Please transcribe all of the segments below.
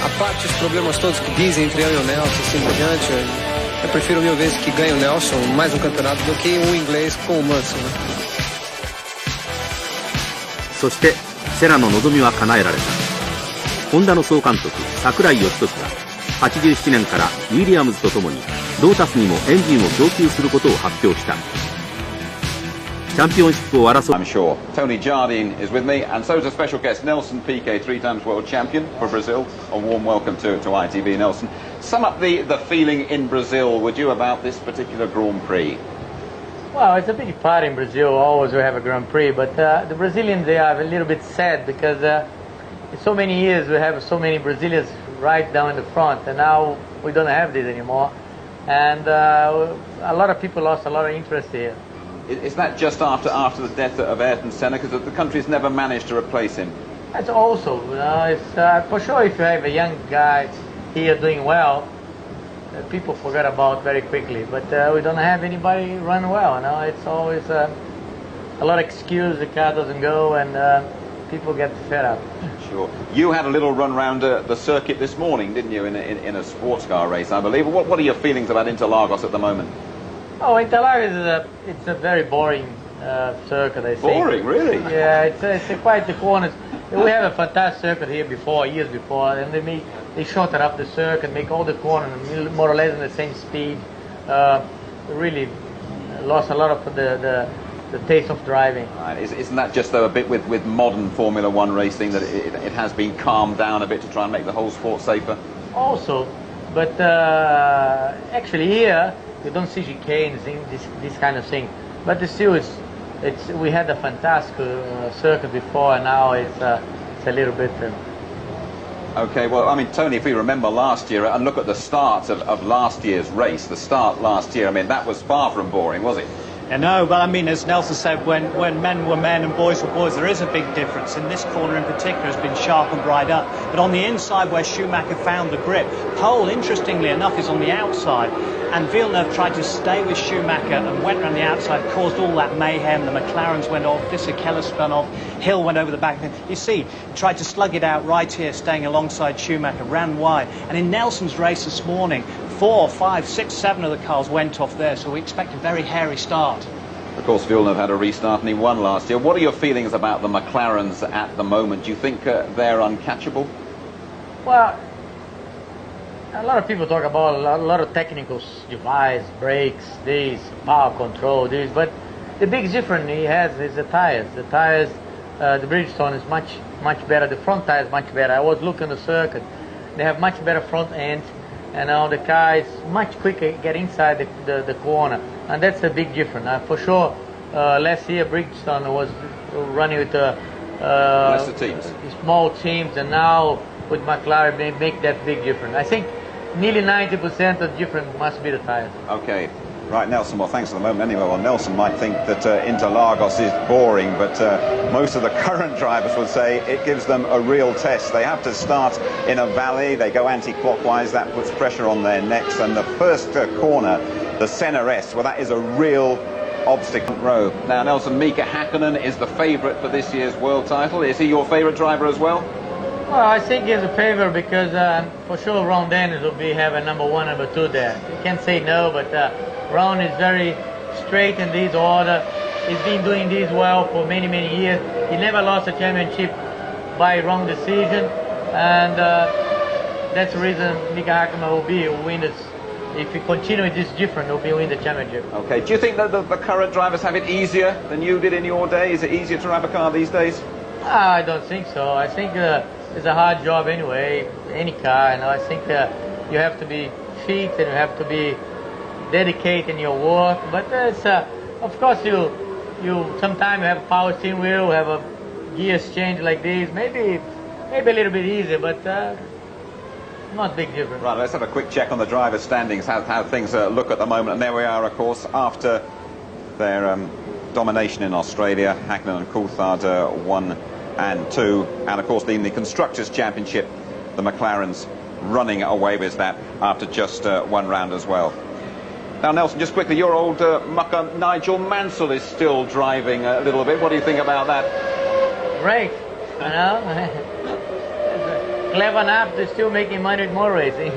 a parte os problemas todos que dizem entre eu e o Nelson, assim por diante, eu prefiro mil vezes que ganhe o Nelson mais um campeonato do que um inglês com o Mansell, né? そしてセナの望みは叶えられた。ホンダの総監督櫻井義俊は87年からウィリアムズとともにロータスにもエンジンを供給することを発表した。チャンピオンシップを争う I'm sure. Tony Jardine is with me, and so is a special guest, Nelson Piquet, 3 times world champion for Brazil. A warm welcome to ITV, Nelson. Sum up the feeling in Brazil, would you, about this particular Grand Prix? Well, it's a big part in Brazil, always we have a Grand Prix, but the Brazilians, they are a little bit sad because in so many years we have so many Brazilians right down in the front, and now we don't have this anymore, and a lot of people lost a lot of interest here. Is that just after the death of Ayrton Senna, because the country's never managed to replace him? That's also, it's for sure if you have a young guy here doing well, people forget about very quickly, but we don't have anybody run well, it's always a lot of excuse, the car doesn't go, and people get fed up. Sure. You had a little run round the circuit this morning, didn't you, in a sports car race, I believe. What are your feelings about Interlagos at the moment? Oh, Interlagos it's a very boring circuit, I think. Boring, really? Yeah, it's quite the corners. We have a fantastic circuit here years before, and they shorten up the circuit, make all the corners more or less in the same speed. Really lost a lot of the taste of driving. Right. Isn't that just though a bit with modern Formula One racing that it has been calmed down a bit to try and make the whole sport safer? Also, but actually here you don't see chicanes, this kind of thing. But still, we had a fantastic circuit before, and now it's a little bit. Okay, well, I mean, Tony, if we remember last year and look at the start of last year's race, the start last year, I mean, that was far from boring, was it? No, but I mean, as Nelson said, when men were men and boys were boys, there is a big difference. And this corner in particular has been sharpened right up. But on the inside where Schumacher found the grip, pole, interestingly enough, is on the outside. And Villeneuve tried to stay with Schumacher and went around the outside, caused all that mayhem. The McLarens went off, Fisichella spun off, Hill went over the back. You see, he tried to slug it out right here, staying alongside Schumacher, ran wide. And in Nelson's race this morning, 4, 5, 6, 7 of the cars went off there, so we expect a very hairy start. Of course, Villeneuve had a restart and he won last year. What are your feelings about the McLarens at the moment? Do you think they're uncatchable? Well, a lot of people talk about a lot of technical device, brakes, this, power control, this, but the big difference he has is the tires. The tires, the Briton is much better. The front tire is much better. I was looking at the circuit. They have much better front end. And now the car is much quicker get inside the corner, and that's a big difference. For sure, last year Briton was running with lesser teams, small teams, and now with McLaren they make that big difference. I think nearly 90% of the difference must be the tires. Okay. Right, Nelson, well, thanks for the moment anyway. Well, Nelson might think that Interlagos is boring, but most of the current drivers would say it gives them a real test. They have to start in a valley, they go anti-clockwise, that puts pressure on their necks, and the first corner, the Senna S, well, that is a real obstacle row. Now, Nelson, Mika Hakkinen is the favourite for this year's world title. Is he your favourite driver as well? Well, I think he's a favourite because for sure Ron Dennis will have a number 1, number 2 there. You can't say no, but Ron is very straight in this order. He's been doing this well for many years. He never lost a championship by wrong decision, and that's the reason Mika Hakkinen will win this. If he continue with this different, he'll win the championship. Okay. Do you think that the current drivers have it easier than you did in your day? Is it easier to drive a car these days? I don't think so. I think it's a hard job anyway, any car, and I think you have to be fit and you have to be dedicated in your work. But it's, of course, you sometimes you have a power steering wheel, have a gears change like this, maybe a little bit easier, but not big difference. Right, let's have a quick check on the driver's standings, how things look at the moment. And there we are, of course, after their domination in Australia. Hakkinen and Coulthard 1 and 2, and of course in the Constructors' Championship, the McLarens running away with that after just 1 round as well. Now, Nelson, just quickly, your old mucker Nigel Mansell is still driving a little bit. What do you think about that? Great, clever enough to still making money with more racing.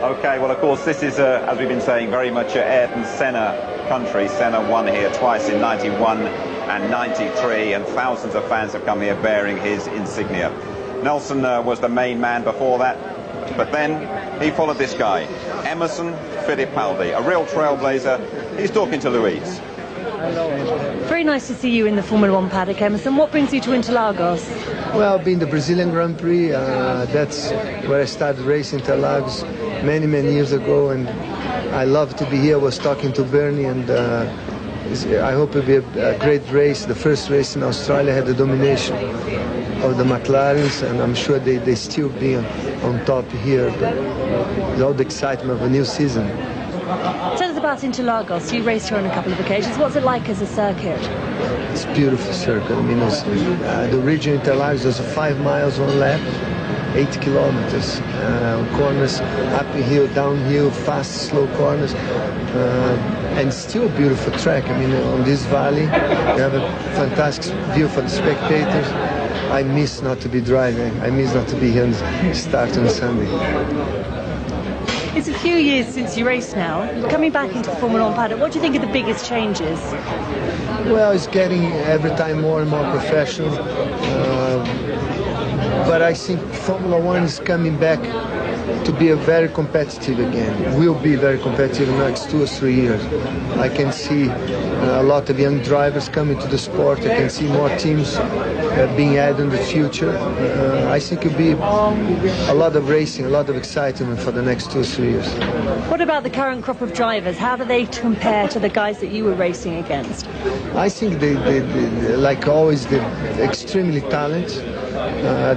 Okay, well, of course, this is, as we've been saying, very much Ayrton Senna country. Senna won here twice in 91 and 93, and thousands of fans have come here bearing his insignia. Nelson was the main man before that, but then he followed this guy, Emerson Fittipaldi, a real trailblazer. He's talking to Louise. Very nice to see you in the Formula One paddock, Emerson. What brings you to Interlagos? Well, being the Brazilian Grand Prix, that's where I started racing Interlagos many years ago, and I love to be here. I was talking to Bernie, and I hope it'll be a great race. The first race in Australia had the domination of the McLarens, and I'm sure they still be on top here, but with all the excitement of a new season. Tell us about Interlagos. You raced here on a couple of occasions. What's it like as a circuit? It's a beautiful circuit. I mean, the original Interlagos was 5 miles on lap, 8 kilometers, corners, uphill, downhill, fast, slow corners, and still a beautiful track. I mean, on this valley, you have a fantastic view for the spectators. I miss not to be driving. I miss not to be here and start on Sunday. It's a few years since you raced now. Coming back into the Formula One paddock, what do you think are the biggest changes? Well, it's getting every time more and more professional. But I think Formula One is coming back to be a very competitive again. Will be very competitive in the next 2 or 3 years. I can see a lot of young drivers coming to the sport. I can see more teams being added in the future. I think it'll be a lot of racing, a lot of excitement for the next 2 or 3 years. What about the current crop of drivers? How do they compare to the guys that you were racing against? I think they like always, they're extremely talented.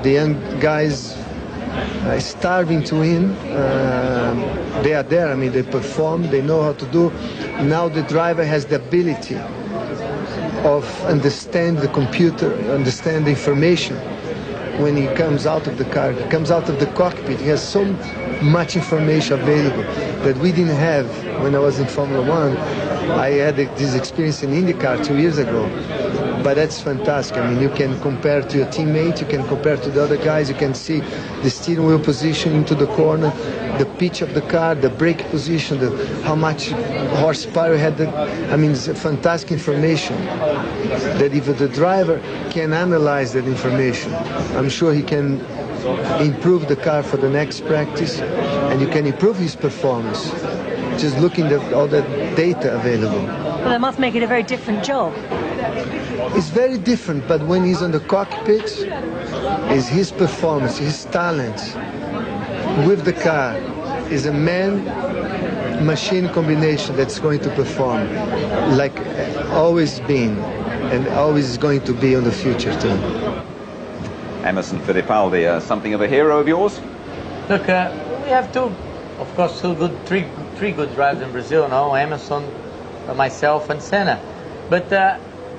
The young guys starving to win. They are there. I mean, they perform. They know how to do. Now the driver has the ability of understand the computer, understand the information. When he comes out of the car, he comes out of the cockpit, he has so much information available that we didn't have when I was in Formula One. I had this experience in IndyCar 2 years ago. But that's fantastic. I mean, you can compare to your teammate, you can compare to the other guys, you can see the steering wheel position into the corner, the pitch of the car, the brake position, how much horsepower had. I mean, it's fantastic information that if the driver can analyze that information, I'm sure he can improve the car for the next practice, and you can improve his performance just looking at all the data available. Well, that must make it a very different job. It's very different, but when he's on the cockpit, is his performance, his talent with the car is a man-machine combination that's going to perform like always been and always is going to be in the future too. Emerson Fittipaldi, something of a hero of yours? Look, we have three good drivers in Brazil now, Emerson, myself and Senna. But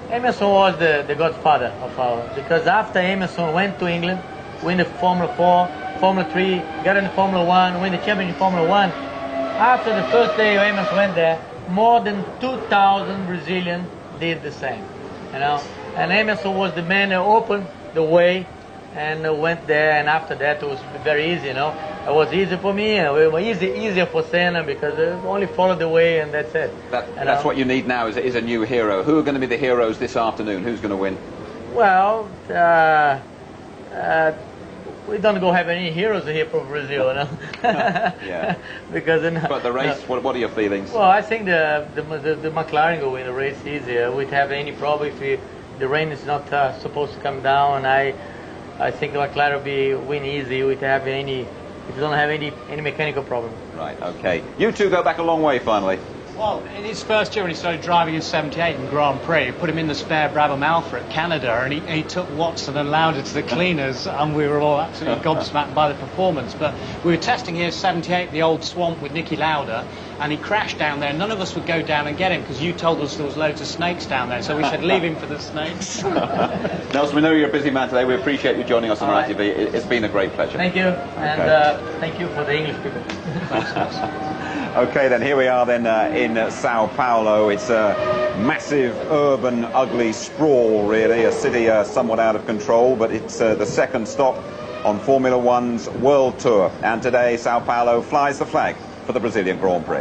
Emerson was the godfather of ours, because after Emerson went to England, win the Formula 4, Formula 3, got in the Formula 1, win the championship in Formula 1. After the first day Emerson went there, more than 2,000 Brazilians did the same, you know. And Emerson was the man that opened the way and went there, and after that it was very easy, you know. It was easy for me, and it was easier for Senna, because it only followed the way and that's it. That's what you need now, is a new hero. Who are going to be the heroes this afternoon? Who's going to win? Well, we don't go have any heroes here from Brazil, you know. Yeah. Because but the race, what are your feelings? Well, I think the McLaren will win the race easier. We'd have any problem if the rain is not supposed to come down. I think the McLaren will win easy. We'd have if you don't have any mechanical problem. Right. Okay. You two go back a long way finally. Well, in his first year when he started driving in '78 in Grand Prix, put him in the spare Brabham Alpha at Canada, and he took Watson and allowed it to the cleaners, and we were all absolutely gobsmacked by the performance. But we were testing here '78, the old swamp with Niki Lauda, and he crashed down there. None of us would go down and get him because you told us there was loads of snakes down there, so we said leave him for the snakes. Nelson, we know you're a busy man today. We appreciate you joining us on ITV. It's been a great pleasure. Thank you, and thank you for the English people. Okay, then here we are then in Sao Paulo. It's a massive, urban, ugly sprawl, really. A city somewhat out of control, but it's the second stop on Formula One's World Tour. And today, Sao Paulo flies the flag for the Brazilian Grand Prix.